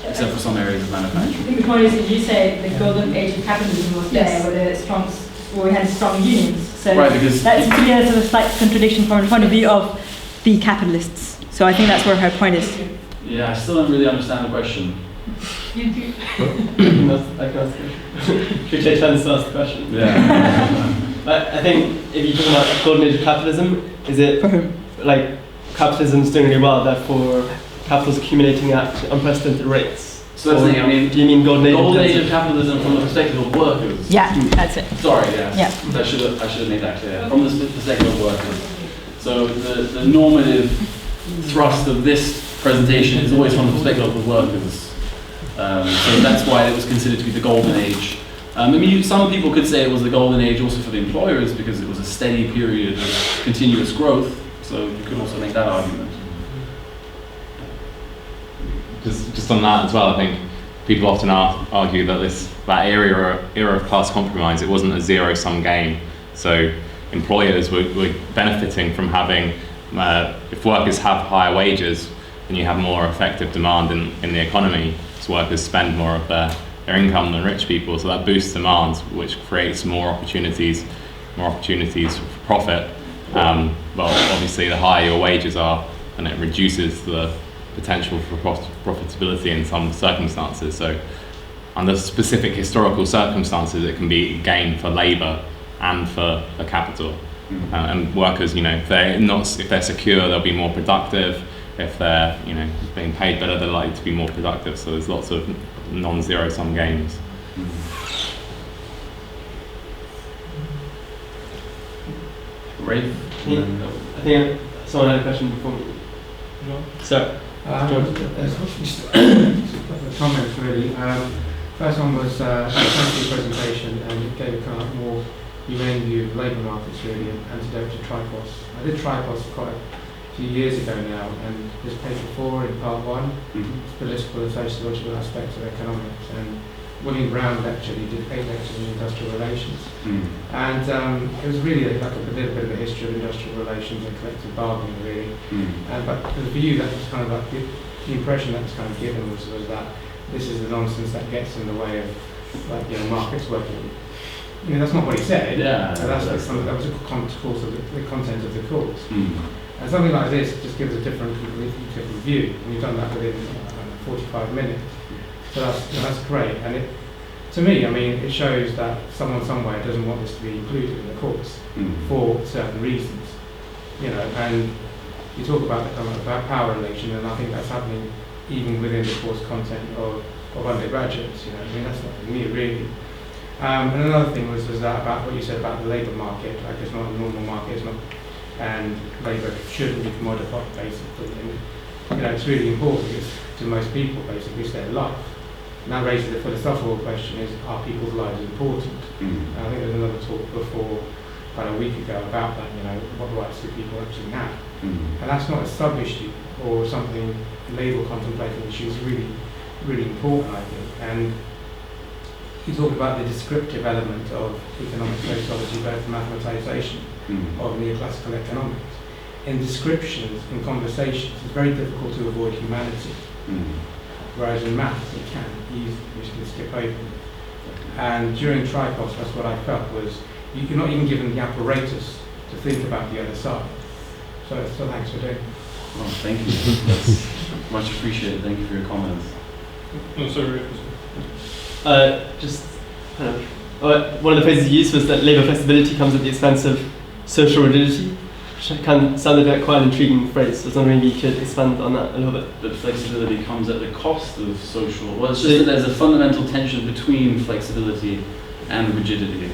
S1: Except for some areas of manufacturing.
S2: I think the point is that you say the golden age of capitalism was there, where we had strong unions. So
S1: right, because
S2: that's to be a sort of slight contradiction from the point of view of the capitalists. So I think that's where her point is.
S1: Yeah, I still don't really understand the question.
S2: You do.
S4: I can ask the question. Should we take turns to ask the question?
S1: Yeah.
S4: I think if you're talking about golden age of capitalism, is it
S2: For whom?
S4: like capitalism's doing really well, therefore capital's accumulating at unprecedented rates?
S1: So that's the thing, I mean,
S4: do you mean golden age
S1: of capitalism from the perspective of workers?
S2: Yeah, that's it.
S1: Sorry, yeah.
S2: Yeah.
S1: I should have made that clear. From the perspective of workers. So the normative thrust of this presentation is always from the perspective of the workers. So that's why it was considered to be the golden age. I mean, some people could say it was the golden age also for the employers because it was a steady period of continuous growth. So you could also make that argument.
S5: Just on that as well, I think people often argue that that era of class compromise, it wasn't a zero-sum game. So employers were benefiting from having, if workers have higher wages, then you have more effective demand in the economy, so workers spend more of their income than rich people, so that boosts demand, which creates more opportunities for profit. Well, obviously the higher your wages are, and it reduces the potential for profitability in some circumstances. So under specific historical circumstances, it can be a gain for labour and for capital. And workers, if they're secure, they'll be more productive. If they're being paid better, they're likely to be more productive. So there's lots of non-zero sum gains.
S1: Great.
S4: I think someone had a question before me. So.
S6: Just a couple of comments really. First one was thanks for your presentation, and it gave a kind of more humane view of labour markets really, and antidote to tripos. I did tripos quite a few years ago now, and there's paper 4 in part 1, political and sociological aspects of economics, and William Brown lectured, he did 8 lectures in industrial relations, and it was really like a little bit of a history of industrial relations and collective bargaining really, but for the view that was kind of like the impression that was kind of given was that this is the nonsense that gets in the way of markets working. That's not what he said.
S1: Yeah.
S6: That was a course of the content of the course.
S1: Mm.
S6: And something like this just gives a completely different view. And you've done that within 45 minutes. So that's great. And to me, it shows that someone somewhere doesn't want this to be included in the course for certain reasons. And you talk about about power relation, and I think that's happening even within the course content of undergraduates. That's not me really. And another thing was that about what you said about the labour market, like it's not a normal market, it's not, and labour shouldn't be commodified basically. And it's really important because to most people basically it's their life. And that raises the philosophical question: are people's lives important? And I think there's another talk before, about a week ago, about that. What rights do people actually have? And that's not a sub-issue or something label contemplating issue. Is really, really important, I think. And you talk about the descriptive element of economic sociology, both mathematisation of neoclassical economics. In descriptions, in conversations, it's very difficult to avoid humanity. Whereas in maths, you can easily skip over it. And during Tripos, that's what I felt was you're not even given the apparatus to think about the other side. So thanks for doing it.
S1: Well, thank you. That's much appreciated. Thank you for your comments.
S7: No, sorry.
S4: One of the phrases you used was that labour flexibility comes at the expense of social rigidity, which sounded like quite an intriguing phrase. So I was wondering if you could expand on that a little bit.
S1: That flexibility comes at the cost of social. Well, it's just that there's a fundamental tension between flexibility and rigidity,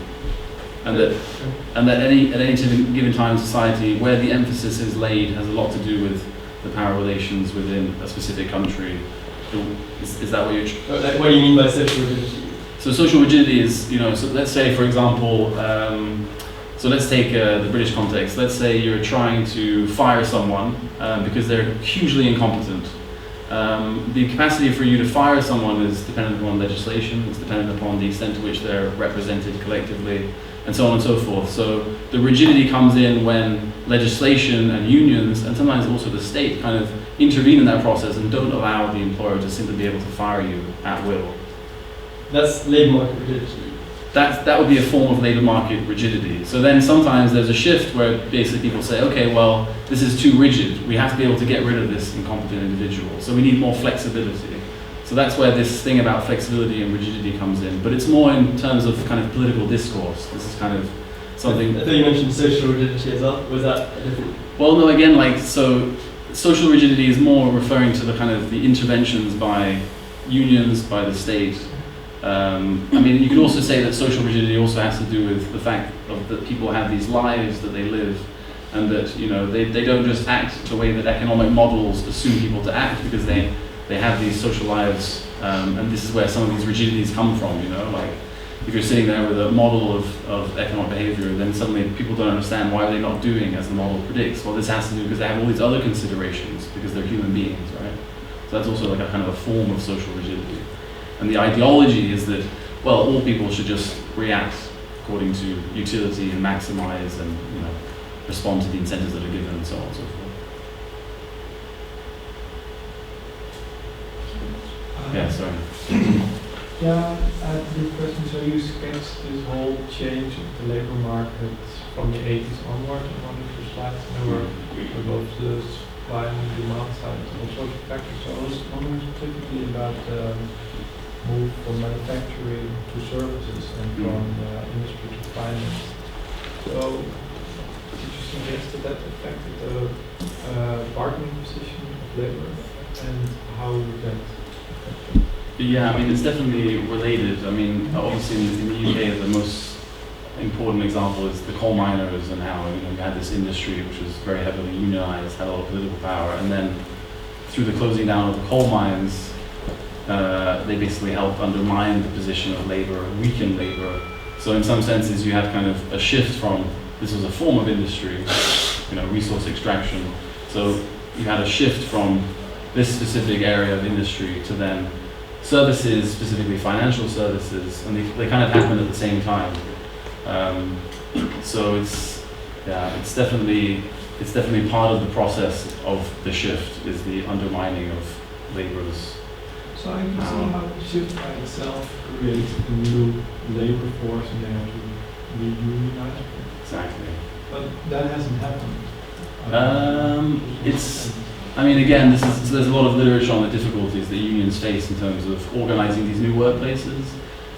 S1: and that at any given time in society, where the emphasis is laid has a lot to do with the power relations within a specific country. Is that what you're?
S4: What do you mean by social rigidity?
S1: So social rigidity is, so let's say, for example, so let's take the British context. Let's say you're trying to fire someone because they're hugely incompetent. The capacity for you to fire someone is dependent upon legislation, it's dependent upon the extent to which they're represented collectively, and so on and so forth. So the rigidity comes in when legislation and unions, and sometimes also the state, kind of intervene in that process and don't allow the employer to simply be able to fire you at will.
S4: That's labour market rigidity.
S1: That would be a form of labour market rigidity. So then sometimes there's a shift where basically people say, okay, well, this is too rigid. We have to be able to get rid of this incompetent individual. So we need more flexibility. So that's where this thing about flexibility and rigidity comes in. But it's more in terms of kind of political discourse. This is kind of something...
S4: I thought you mentioned social rigidity as well. Was that a different...
S1: Well, no, again, so social rigidity is more referring to the kind of the interventions by unions, by the state. You could also say that social rigidity also has to do with the fact that people have these lives that they live, and that they don't just act the way that economic models assume people to act, because they have these social lives, and this is where some of these rigidities come from. Like if you're sitting there with a model of economic behavior, then suddenly people don't understand why they're not doing as the model predicts. Well, this has to do because they have all these other considerations, because they're human beings, right? So that's also like a kind of a form of social rigidity. And the ideology is that, well, all people should just react according to utility and maximize and respond to the incentives that are given and so on and so forth. Yeah, sorry.
S7: Yeah, I have a question. So you sketched this whole change of the labor market from the 80s onward on one of your slides. There were both the supply and demand side and all sorts of factors. So I was wondering specifically about move from manufacturing to services and from industry to finance. So, did you suggest that affected the bargaining position of labor, and how would that affect it?
S1: Yeah, it's definitely related. Obviously in the UK, the most important example is the coal miners, and how you had this industry which was very heavily unionized, had a lot of political power, and then through the closing down of the coal mines, they basically helped undermine the position of labor, weaken labor. So in some senses you had kind of a shift from, this was a form of industry, resource extraction. So you had a shift from this specific area of industry to then services, specifically financial services, and they kind of happen at the same time. So it's definitely part of the process of the shift, is the undermining of labor's
S7: So I can see how the shift by itself creates a new labor force and they have to reunionize.
S1: Exactly.
S7: But that hasn't happened.
S1: I mean, again, there's a lot of literature on the difficulties that unions face in terms of organizing these new workplaces.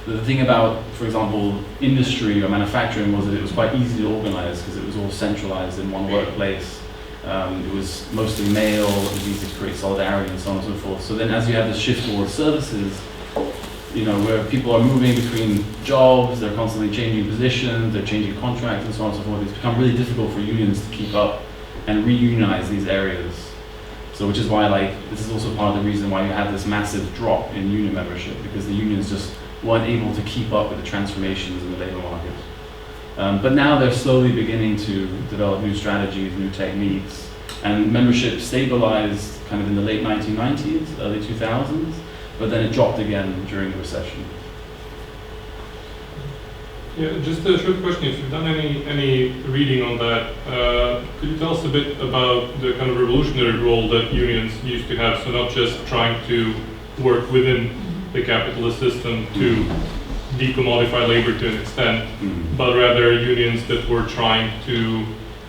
S1: The thing about, for example, industry or manufacturing was that it was quite easy to organize because it was all centralized in one workplace. It was mostly male, it was easy to create solidarity and so on and so forth. So then as you have this shift towards services, you know, where people are moving between jobs, they're constantly changing positions, they're changing contracts and so on and so forth, it's become really difficult for unions to keep up and reunionize these areas. So which is why, like, this is also part of the reason why you have this massive drop in union membership, because the unions just weren't able to keep up with the transformations in the labor market. But now they're slowly beginning to develop new strategies, new techniques, and membership stabilized kind of in the late 1990s, early 2000s, but then it dropped again during the recession.
S8: Yeah, just a short question. If you've done any reading on that, could you tell us a bit about the kind of revolutionary role that unions used to have? So not just trying to work within the capitalist system to decommodify labor to an extent, but rather unions that were trying to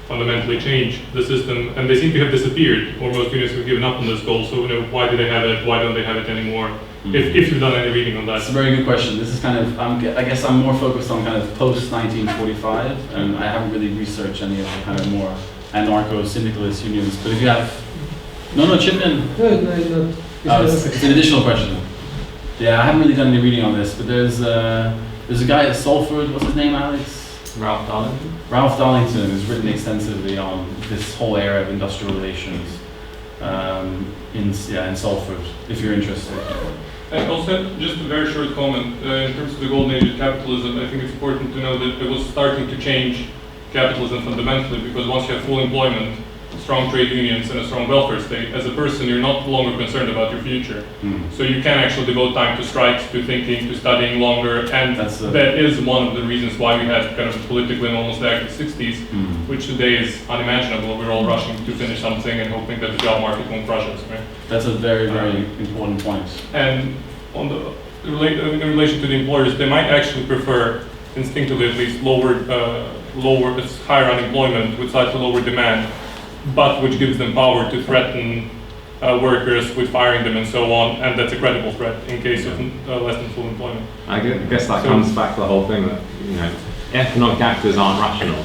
S8: fundamentally change the system, and they seem to have disappeared, or most unions have given up on this goal. So, you know, why do they have it? Why don't they have it anymore? If you've done any reading on that.
S1: It's a very good question. This is kind of, I guess I'm more focused on kind of post-1945, and I haven't really researched any of the kind of more anarcho-syndicalist unions. But if you have, chip in.
S9: No, not.
S1: It's an additional question. Yeah, I haven't really done any reading on this, but there's a guy at Salford, what's his name, Alex?
S5: Ralph Darlington?
S1: Ralph Darlington has written extensively on this whole era of industrial relations in Salford, if you're interested.
S8: And also, just a very short comment, in terms of the golden age of capitalism, I think it's important to know that it was starting to change capitalism fundamentally, because once you have full employment, strong trade unions and a strong welfare state, as a person you're not longer concerned about your future. So you can actually devote time to strikes, to thinking, to studying longer, and that is one of the reasons why we had kind of a politically and almost active 60s, which today is unimaginable. We're all rushing to finish something and hoping that the job market won't crush us, right?
S1: That's a very, very important point.
S8: And on in relation to the employers, they might actually prefer, instinctively at least, higher unemployment with slightly lower demand, but which gives them power to threaten workers with firing them and so on, and that's a credible threat in case of less than full employment.
S5: I guess that comes back to the whole thing that, you know, economic actors aren't rational,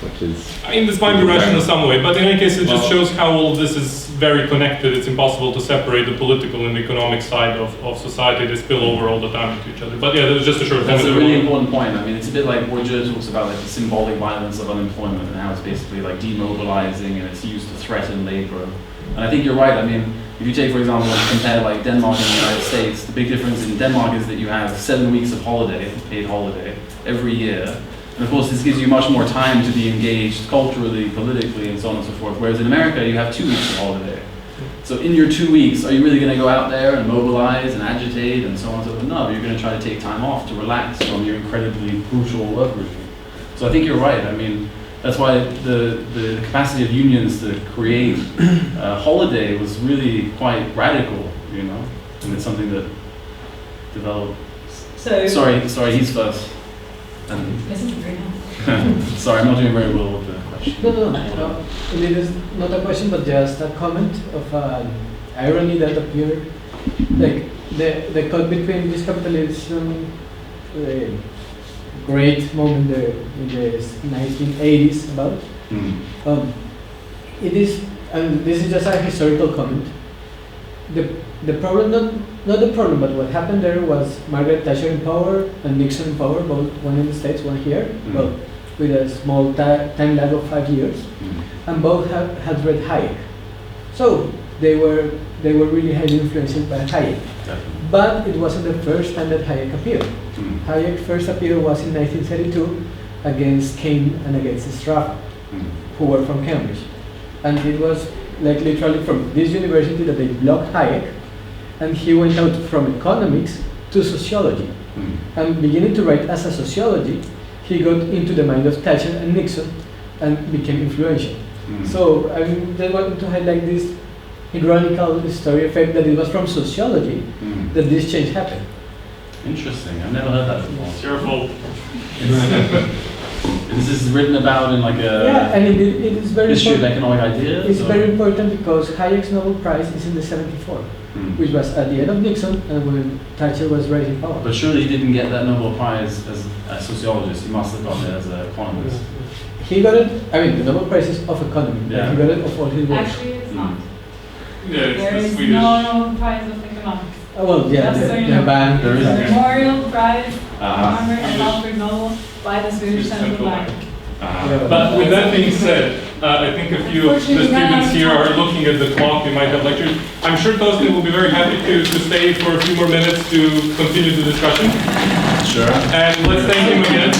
S5: which is...
S8: I mean, this might be rational in some way, but in any case it just shows how all of this is very connected. It's impossible to separate the political and the economic side of society. They spill over all the time into each other. But yeah, that was just a short comment.
S1: That's a really important point. I mean, it's a bit like Bourdieu talks about, like, the symbolic violence of unemployment and how it's basically like demobilizing and it's used to threaten labor. And I think you're right. I mean, if you take, for example, compare like Denmark and the United States, the big difference in Denmark is that you have 7 weeks of holiday, paid holiday, every year. And of course, this gives you much more time to be engaged culturally, politically, and so on and so forth. Whereas in America, you have 2 weeks of holiday. So in your 2 weeks, are you really going to go out there and mobilize and agitate and so on and so forth? No, you're going to try to take time off to relax from your incredibly brutal work regime. So I think you're right. I mean, that's why the capacity of unions to create a holiday was really quite radical, you know? And it's something that developed.
S2: So
S1: Sorry, he's first.
S2: this is very nice.
S1: Sorry, I'm not doing very well with the question.
S9: No. I mean, it's not a question, but just a comment of irony that appeared. Like the cut between this capitalism, great moment in the 1980s about. It is, and this is just a historical comment. The problem, not the problem, but what happened there was Margaret Thatcher in power and Nixon in power, both one in the States, one here, well, with a small time lag of 5 years, and both had read Hayek. So they were really highly influenced by Hayek. But it wasn't the first time that Hayek appeared. Hayek first appeared was in 1932 against Keynes and against Strafford, who were from Cambridge. And it was like literally from this university that they blocked Hayek, and he went out from economics to sociology. And beginning to write as a sociology, he got into the mind of Thatcher and Nixon and became influential. So I just wanted to highlight this ironical story effect that it was from sociology
S1: Mm.
S9: that this change happened.
S1: Interesting. I've never heard that before.
S8: It's your fault.
S1: This is written about in like
S9: Yeah,
S1: a
S9: and it is very
S1: history of
S9: important.
S1: economic ideas.
S9: It's
S1: or-
S9: very important because Hayek's Nobel Prize is in the 74,
S1: Mm.
S9: which was at the end of Nixon and when Thatcher was raising power.
S1: But surely he didn't get that Nobel Prize as a sociologist. He must have got it as an economist.
S9: He got it, I mean, the Nobel Prize is of economy, but
S1: Yeah.
S9: he got it of all his work.
S2: Actually, it's not.
S8: Yeah, it's
S2: There
S8: the
S2: is
S8: Swedish.
S2: no Nobel Prize of Economics.
S9: Well, yeah,
S2: Just so you
S9: the
S2: know.
S9: bank.
S1: There is.
S2: The Memorial Prize,
S1: Ah.
S2: honored and Alfred Nobel by the Swedish Central Bank.
S8: But with that being said, I think a few of the students here are looking at the clock. We might have lectures. I'm sure Torsten will be very happy to stay for a few more minutes to continue the discussion.
S1: Sure.
S8: And let's thank him again.